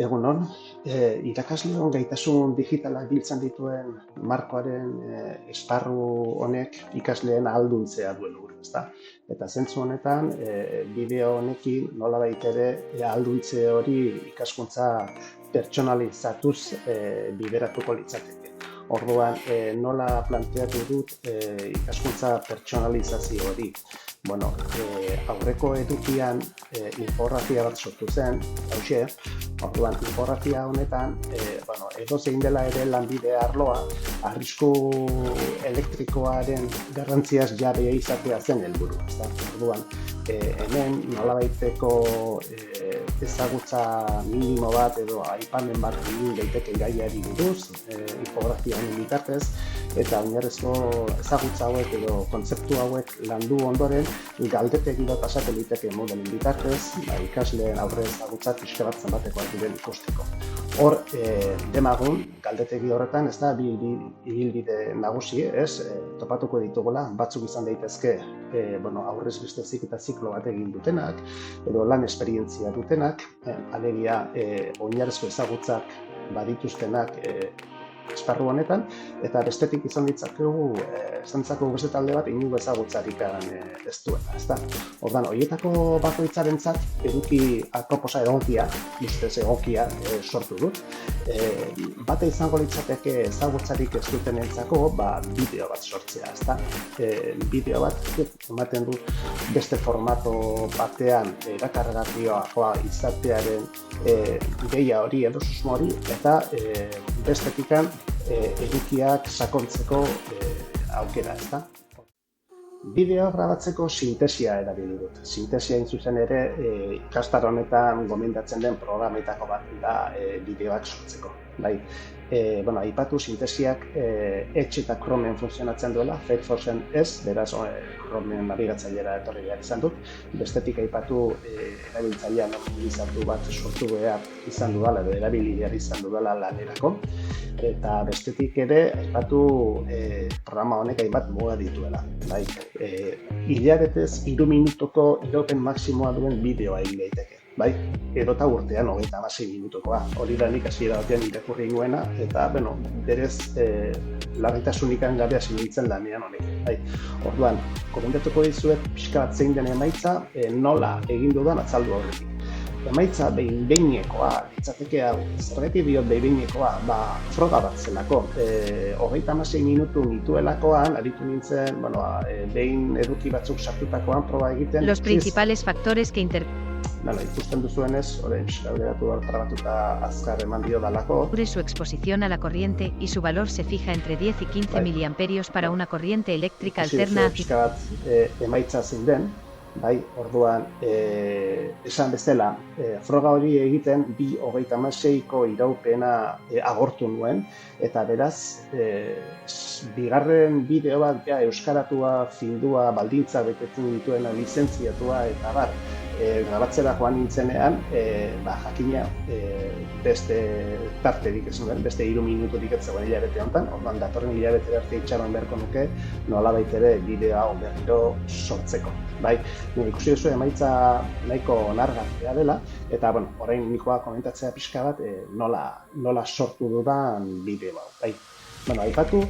Egunon, irakasleon gaitasun digitalak biltzen dituen markoaren esparru honek ikasleen ahalduntzea du helburu, ezta? Eta zentzu honetan, bideo honekin nolabait ere ahalduntze hori ikaskuntza pertsonalizatuz bideratuko litzateke. Orduan, nola planteatu dut ikaskuntza pertsonalizazio hori? Bueno, aurreko edukian infografia bat sortu zen, hauxe, orduan infografia honetan, edozein dela ere lanbide arloa, arrisku elektrikoaren garrantziaz jabea izatea zen helburu. Orduan, hemen nolabaiteko ezagutza minimo bat edo aipamen bat egin daiteke gaiari buruz, infografia honen bitartez, eta oinarrizko ezagutza hauek edo kontzeptu hauek landu ondoren galdetegi bat pasatu liteke modelen bitartez, ikasleen aurre ezagutza pixka bat zenbatekoak diren ikusteko. Hor, demagun, galdetegi horretan, ez da, bi ibilbide nagusi, topatuko ditugula, batzuk izan daitezke, aurrez beste eta ziklo bat egin dutenak, edo lan esperientzia dutenak, alegia, oinarrizko ezagutzak badituztenak esparru honetan, eta bestetik izan ditzakegu, beste talde bat inungo ezagutzarik ez duena, ezta? Ordan, horietako bakoitzarentzat eduki aproposa egokia, ustez egokia sortu dut. Bata izango litzateke ezagutzarik ez dutenentzako, bideo bat sortzea, ezta? Bideo bat ematen du beste formato batean erakargarria izatearen ideia hori edo susmo hori, eta bestetikan edukiak sakontzeko aukera, ezta? Bideo grabatzeko sintesia erabili dut. Sintesia hain zuzen ere ikastaro honetan gomendatzen den programetako bat da bideoak sortzeko. Bai, aipatu sintesiak Edge eta Chromen funtzionatzen duela, Firefoxen ez, beraz Chromen nabigatzailera etorri behar izan dut. Bestetik aipatu erabiltzailea normalizatu bat sortu behar izan dudala, edo erabili behar izan dudala lanerako. Eta bestetik ere aipatu programa honek hainbat muga dituela. Bai, hilabetez 3 minutuko iraupen maksimoa duen bideoa egin daiteke. Bai, edota urtean 36 minutukoa. Hori da nik hasiera batean irakurri nuena, eta, berez larritasunik gabe hasi nintzen lanean honek. Bai, orduan, komentatuko dizuet pixka bat zein den emaitza, nola egin dudan azaldu horrekin. Emaitza behin-behinekoa, litzateke hau, zergatik diot behin-behinekoa, froga bat zelako. 36 minutu nituelakoan, aritu nintzen, behin eduki batzuk sartutakoan proba egiten. Los principales factores que ikusten duzuenez, orain pixkaureratu trabatuta azkar eman dio dalako. Su exposición a la corriente y su valor se fija entre 10 y 15 miliamperios para una corriente eléctrica alterna. Pixka bat emaitza zein den, bai, orduan, esan bezala, froga hori egiten 2,36ko iraupena agortu nuen, eta beraz, bigarren bideo bat euskaratua, findua, baldintza betetzen dituena, lizentziatua eta bar, grabatzera joan nintzenean, jakina beste tarterik ez nuen, beste 3 minuturik ez zegoen hilabete honetan, orduan datorren hilabete arte itxaron beharko nuke, nolabait ere bideo hau berriro sortzeko. Bai, ikusi duzu emaitza nahiko onargarria dela, eta, orain nikoa komentatzea pixka bat nola sortu dudan bideo hau. Bai, aipatu,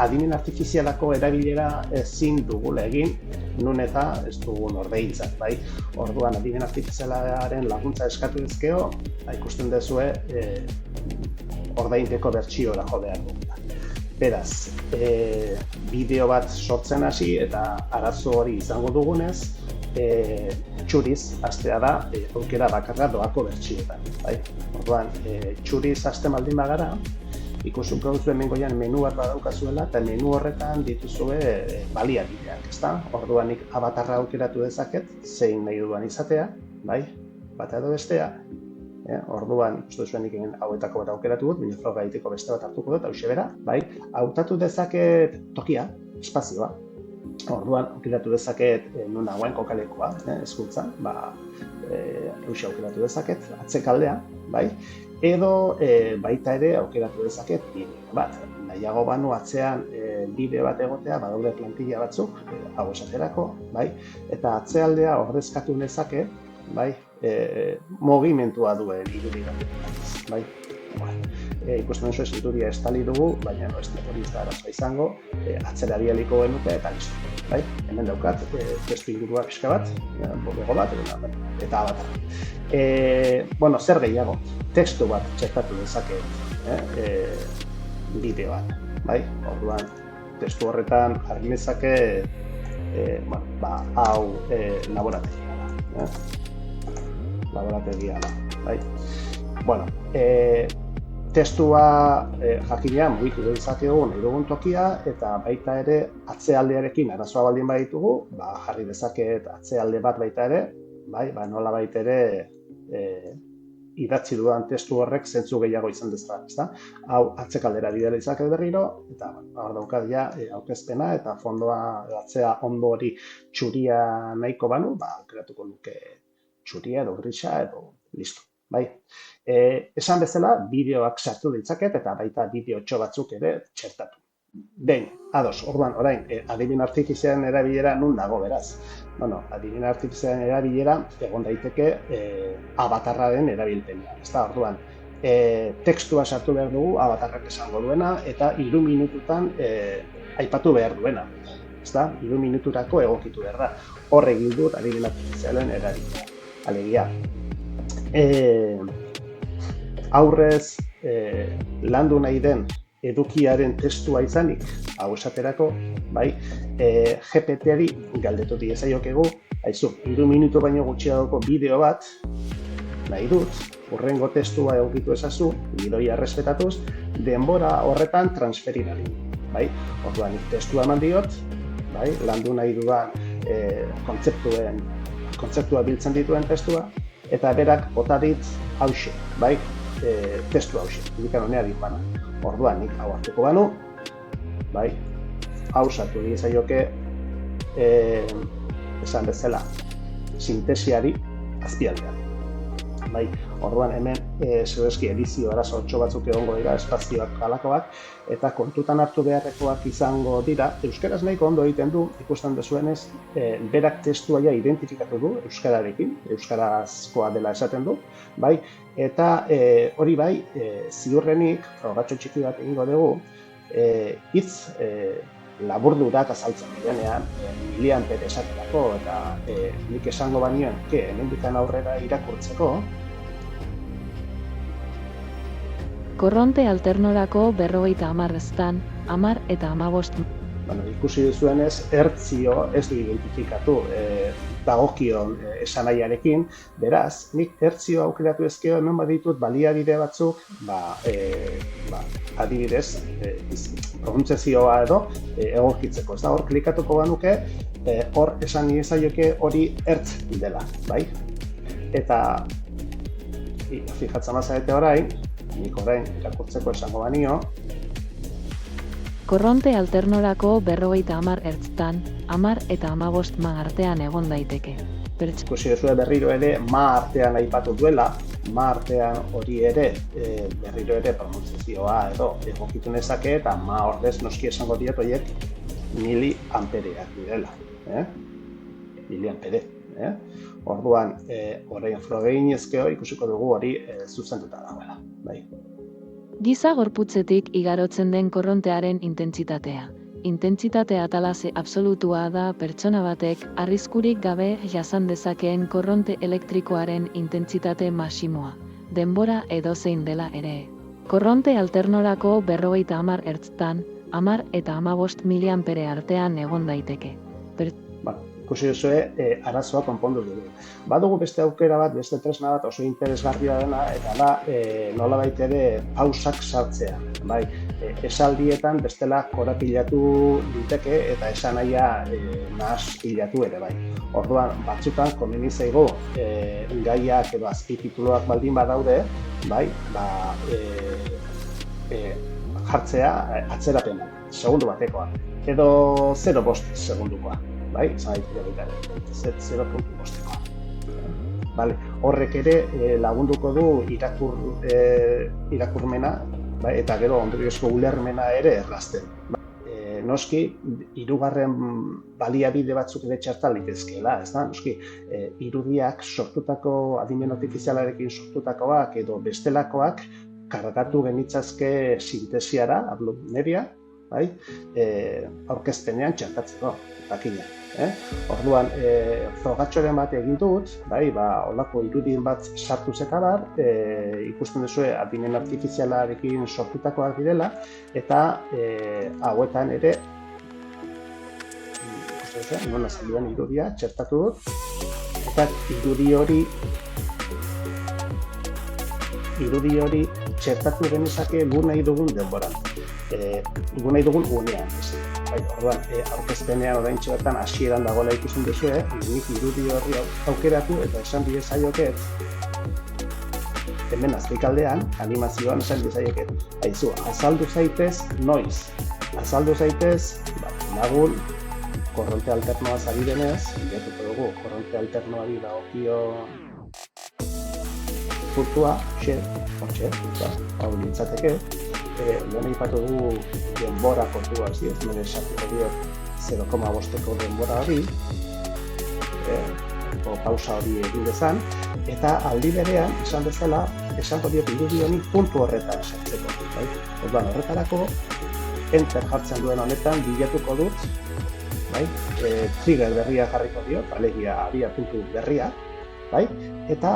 adimen artifizialako erabilera ezin dugula egin, nun eta ez dugun ordeintzat, bai. Orduan, adimen artifizialaren laguntza eskatu dizkeo, ikusten duzue, ordainteko bertsiora jo behar dugula. Beraz, bideo bat sortzen hasi eta arazo hori izango dugunez, txuriz hastea da aukera bakarra doako bertsioetan, bai. Orduan, txuriz hasten baldin bagara, ikusuko duzu hemen goian menu bat badaukazuela, eta menu horretan dituzue baliabideak, ezta? Orduan nik avatarra aukeratu dezaket, zein nahi duan izatea, bai, bata edo bestea. Orduan, ikustu zuen nik hauetako bat aukeratu dut, baina froga egiteko beste bat hartuko dut, hauxe bera, bai, hautatu dezaket tokia, espazioa. Orduan, aukeratu dezaket non nagoen kokalekoa, hezkuntzan, hauxe aukeratu dezaket, atzekaldea, bai, edo baita ere aukeratu dezaket bideo bat. Nahiago banu atzean bideo bat egotea, badaude plantilla batzuk, hau esaterako, bai, eta atzealdea ordezkatu nezake bai? Mugimentua duen irudi bat, bai? Ikusten duzu irudia estali dugu, baina hori ez da arazoa izango, atzera bialiko genuke eta listo, bai? Hemen daukat, testu ingurua pixka bat, bego bat, eta abatarra. Zer gehiago, testu bat txertatu dezake bideoan, bai? Orduan, testu horretan jarri dezake, hau laborategia da, laborategia da, bai? Testua jakina mugitu dezakegu nahi dugun tokia eta baita ere atzealdearekin arazoa baldin baditugu, jarri dezaket atzealde bat baita ere, nola baita ere idatzi dudan testu horrek zentzu gehiago izan dezala, ezta? Hau atzekaldera bidea dezaket berriro eta hor daukat ja aurkezpena eta fondoa atzea ondo hori txuria nahiko banu, aukeratuko nuke txuria edo grisa edo listo. Bai, esan bezala, bideoak sartu ditzaket eta baita bideotxo batzuk ere txertatu. Behin, ados, orduan, orain, adibin artifizialen erabilera nun dago, beraz. Adibin artifizialen erabilera egon daiteke avatarraren erabilpena. Ez da, orduan, tekstua sartu behar dugu, avatarrak esango duena, eta 3 minututan aipatu behar duena. Ez da, 3 minuturako egokitu behar da. Horrek dut adibin artifizialen erabilera. Alegia, aurrez landu nahi den edukiaren testua izanik, hau esaterako, GPT-ari galdetu diezaiokegu, 3 minutu baino gutxiagoko bideo bat, nahi dut, hurrengo testua egokitu ezazu, gidoia errespetatuz, denbora horretan transferinari. Orduan, testua eman diot, landu nahi dudan kontzeptua biltzen dituen testua, eta berak bota dit hauxe, testu hauxe, indikan honea dit bana. Orduan, nik hau hartuko banu, hau sartu dizaioke, esan bezala, sintesiari azpialdean. Orduan, hemen segurazki edizio arazo batzuk egongo dira, espazioak halakoak, eta kontutan hartu beharrekoak izango dira, euskaraz nahiko ondo egiten du, ikusten dezuenez, berak testua ja identifikatu du euskararekin, euskarazkoa dela esaten du, eta hori ziurrenik, frogatxo txiki bat egingo dugu, hitz laburdurak azaltzen direnean, miliampere esaterako, eta nik esango banioen, hemendikan aurrera irakurtzeko, korronte alternorako 50 eztan, 10 eta 15. Ikusi duzuenez, ertzio ez du identifikatu dagokion esanahiarekin, beraz, nik ertzio aukeratu ezkeo hemen baditut baliabide batzuk, adibidez, pronuntziazioa edo egokitzeko. Ez da, hor klikatuko banuke, hor esan niezaioke hori ertz dela, Eta, fijatzen mazarete orain, nik orain irakurtzeko esango banio. Korronte alternorako 50 ertztan, 10 eta 15 ma artean egon daiteke. Ikusi duzue berriro ere ma artean aipatu duela, ma artean hori ere berriro ere pronuntziazioa edo egokitu nezake eta ma ordez noski esango diot horiek miliampereak direla. Miliampere. Orduan, orain frogegin ezkeo ikusiko dugu hori zuzentuta dagoela. Giza gorputzetik igarotzen den korrontearen intentsitatea. Intentsitate atalase absolutua da pertsona batek arriskurik gabe jasan dezakeen korronte elektrikoaren intentsitate maximoa, denbora edozein dela ere. Korronte alternorako 50 ertztan, 10 eta 15 miliampere artean egon daiteke. Ikusi duzue, arazoa konpondu dugu. Badugu beste aukera bat, beste tresna bat oso interesgarria dena, eta da nolabait ere pausak sartzea. Esaldietan bestela korapilatu diteke eta esanahia nahas pilatu ere bai. Orduan, batzutan komeni zaigu gaiak edo azpitituluak baldin badaude, jartzea atzerapena, segundu batekoa, edo 0,5 segundukoa. Zan daiteke 0,5koa. Horrek ere lagunduko du irakurmena eta gero ondoriozko ulermena ere errazten. noski, hirugarren baliabide batzuk ere txerta litezkeela, ez da? Noski, irudiak sortutako, adimen artifizialarekin sortutakoak edo bestelakoak kargatu genitzazke sintesiara, abloneria, bai? Aurkezpenean txertatzeko, jakina. Orduan, frogatxoren bat egin dut, bai, olako irudien bat sartuz eta bar, ikusten duzue adimen artifizialarekin sortutakoak direla, eta hauetan ere, ikusten duzue, non azalduan irudia txertatu dut, eta irudi hori txertatu genezake gu nahi dugun denboran, gu nahi dugun unean. Orduan, aurkezpenean oraintxe bertan hasieran dagoela ikusten duzue, nik irudi horri aukeratu eta esan diezaioket, hemen azpikaldean, animazioan esan diezaioket, haizu, azaldu zaitez noiz, azaldu zaitez, lagun, korronte alternoaz ari denez, bilatuko dugu, korronte alternoari dagokio puntua, hortxe, hau nintzateke, lehen aipatu dugu denbora kontua, ez nire esatuko diot 0,5ko denbora hori, pausa hori egin dezan, eta aldi berean, esan bezala, esango diot irudi honi puntu horretan sartzeko. Orduan, horretarako, enter jartzen duen honetan bilatuko dut, trigger berria jarriko diot, alegia abia puntu berria, eta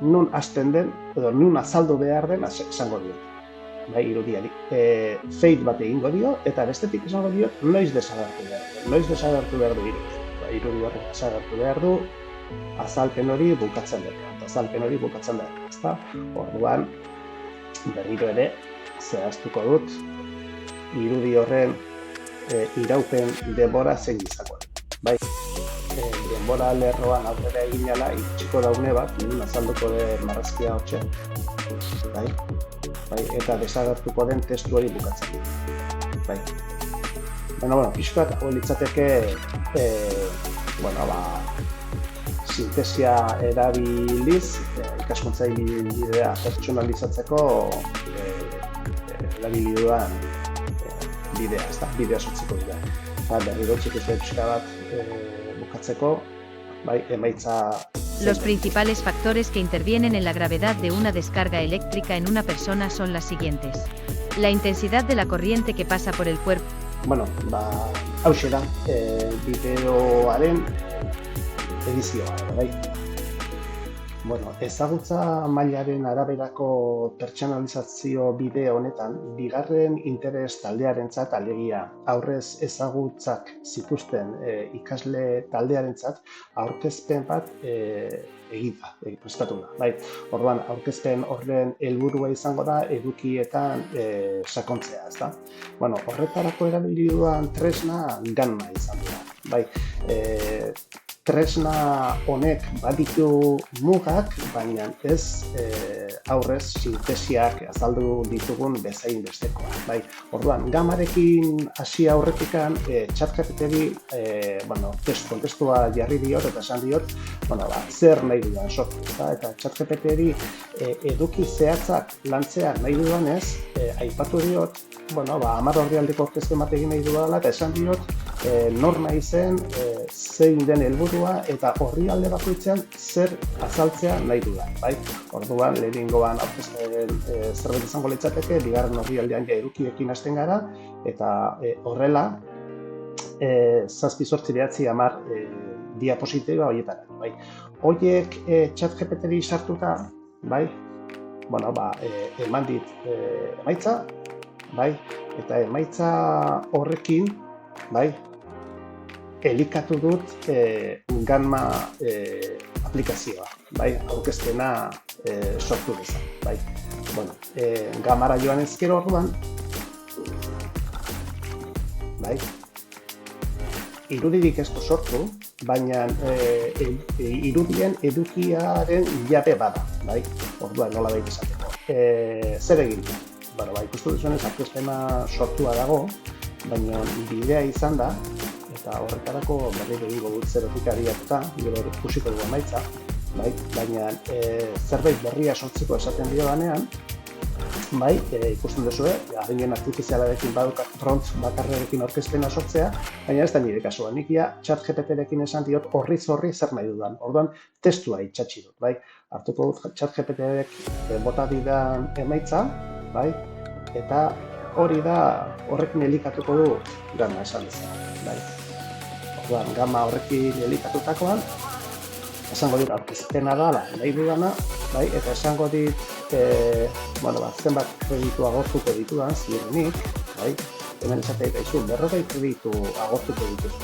nun hasten den, edo nun azaldu behar den esango diot. Irudiari. Fade bat egingo dio, eta bestetik esango dio, noiz desagertu behar du. Noiz desagertu behar du irudi. Irudi horrek desagertu behar du, azalpen hori bukatzen dut. Ezta? Orduan, berriro ere, zehaztuko dut, irudi horren iraupen denbora zein izango. Denbora lerroan aurrera egin ala, iritsiko daune bat, azalduko den marrazkia hortxe. Eta desagertuko den testu hori bukatzen. Pixkat, hau litzateke, sintesia erabiliz, ikaskuntza bidea pertsonalizatzeko erabili dudan bidea, bidea sortzeko bidea. Berriro txikizue pixka bat bukatzeko, emaitza. Los principales factores que intervienen en la gravedad de una descarga eléctrica en una persona son las siguientes. La intensidad de la corriente que pasa por el cuerpo. Hauxe da, bideoaren edizioa, ezagutza mailaren araberako pertsonalizazio bide honetan, bigarren interes taldearentzat, alegia aurrez ezagutzak zituzten ikasle taldearentzat, aurkezpen bat prestatu da. Orduan, aurkezpen horren helburua izango da edukietan sakontzea, ezta? Horretarako erabili dudan tresna Gamma izan da. Tresna honek baditu mugak, baina ez aurrez sintesiak azaldu ditugun bezain bestekoa. Orduan, Gammarekin hasi aurretikan ChatGPTri kontestua jarri diot eta esan diot zer nahi dudan sortu. Eta ChatGPTri eduki zehatzak lantzea nahi dudanez, aipatu diot, 10 orrialdeko aurkezpen bat egin nahi dudala eta esan diot nor nahi zen, zein den helburua eta orrialde bakoitzean zer azaltzea nahi dudan. Orduan, lehenengoan aurkezpen zerbait izango litzateke, bigarren orrialdean edukiekin hasten gara, eta horrela 7-8-10 diapositiba horietara. Horiek ChatGPTri sartuta, eman dit emaitza, eta emaitza horrekin, elikatu dut Gamma aplikazioa, aurkezpena sortu dezan. Gammara joan ezkero orduan, irudirik ez du sortu, baina irudien edukiaren jabe bada, orduan nola baita esateko. Zer egin du? Ikustu duzuenez, aurkezpena sortua dago, baina bidea izan da, eta horretarako berriro egingo dut zerotik abiatuta, gero ikusiko dugu emaitza, baina zerbait berria sortzeko esaten dio danean, bai, ikusten duzue, adinen artifizialarekin badukat prompt bakarrekin aurkezpena sortzea, baina ez da nire kasua. Nik ja ChatGPT-rekin esan diot horri zer nahi dudan. Orduan, testua itxatxi dut, bai. Hartuko dut ChatGPT-rek bota didan emaitza, bai, eta hori da horrekin elikatuko du gama esan dezan, bai. Orduan, gama horrekin elikatutakoan, esango dit aurkezpena dala nahi dudana, bai, eta esango dit zenbat kreditu agortuko ditudan, zirenik, bai, hemen esatea daizu, 40 kreditu agortuko dituzu.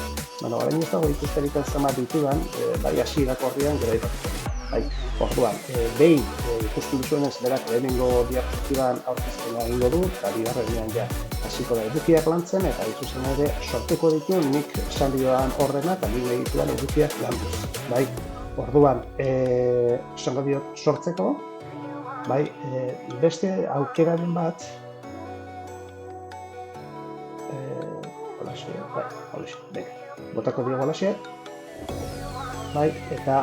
Orain ez dago ikusterik zenbat ditudan, bai, hasierako orrian gero aipatuko. Bai, orduan, behin ikusten duzuenez, berak lehenengo diapositiban aurkezpena egingo du, eta bigarrenean ja hasiko da edukiak lantzen, eta zuzen ere sortuko ditu nik esan dioan ordena, eta nik egituan edukiak lantuz. Bai, orduan, esango diot sortzeko, bai, beste aukeraren bat, botako diogu holaxe, bai, eta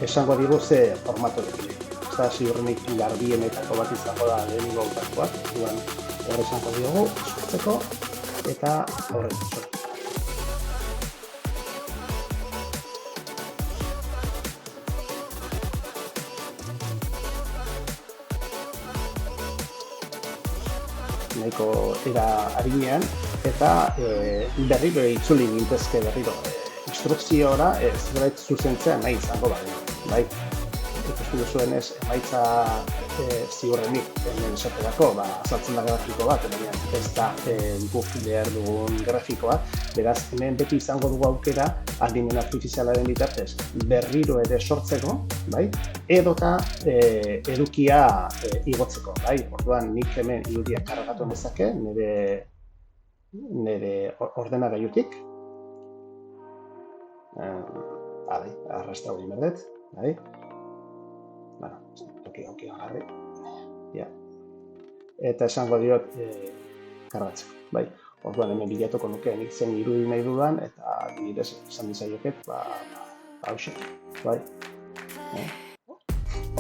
esango digu ze formato dekin. Ez da ziurrenik garbienetako bat izango da lehenengo autakoak, orduan hor esango diogu, sortzeko, eta horren sortzeko. Nahiko era harinean, eta berriro itzuli gintezke berriro instrukziora zerbait zuzentzea nahi izango badu, bai. Ikusten duzuenez, emaitza ziurrenik hemen esaterako, azaltzen da grafiko bat, baina ez da guk behar dugun grafikoa, beraz hemen beti izango dugu aukera adimen artifizialaren bitartez berriro ere sortzeko, bai, edota edukia igotzeko, bai. Orduan nik hemen irudia kargatu nezake nire ordenagailutik. Arrastra hori merdet, bai. Toki agarri. Eta esango diot kargatzeko, bai. Orduan hemen bilatuko nuke nik zen irudi nahi dudan, eta direz esan dizaioket, hauxe, bai.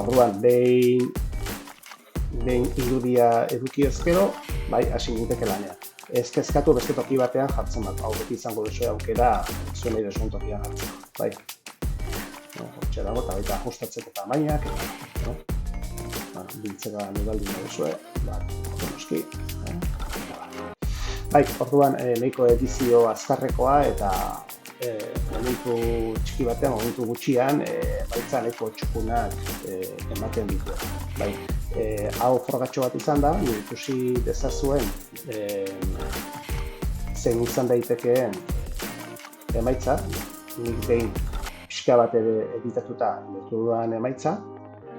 Orduan, behin irudia eduki ezkero, bai, hasi ninteke lanean. Ez kezkatu beste toki batean jartzen bat, hau beti izango duzu aukera zuen nahi duzuen tokian jartzeko, bai. Hortxe dago, eta baita ajustatzeko tamainak, biltzera nibaldi nahi duzue, noski. Bai, orduan nahiko edizio azkarrekoa eta momentu txiki batean, momentu gutxian, baitza nahiko txukunak ematen ditu. Bai, hau frogatxo bat izan da, ikusi dezazuen zein izan daitekeen emaitza, nik behin pixka bat editatuta letu dudan emaitza,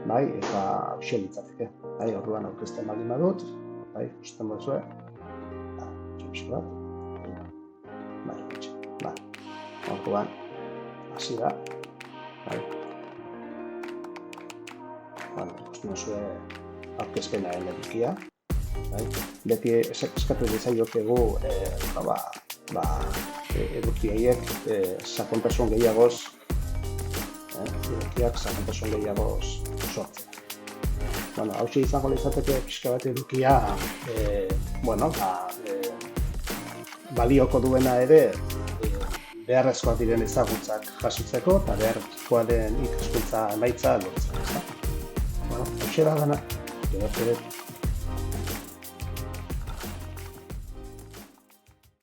bai, eta hauxe litzateke. Bai, orduan aurkezten baldin badut, bai, ikusten baduzue, pixka bat, bai, orduan, hasi da, bai, ikusten baduzue aurkezpenaren edukia, bai, beti eskatu dizaiokegu eduki haiek sakontasun gehiagoz, edukiak sakontasun gehiagoz sortzea. Hauxe izango izateke pixka bat edukia, balioko duena ere beharrezkoak diren ezagutzak jasotzeko eta beharrezkoa den ikaskuntza emaitza lortzeko. Hauxe da gana, gero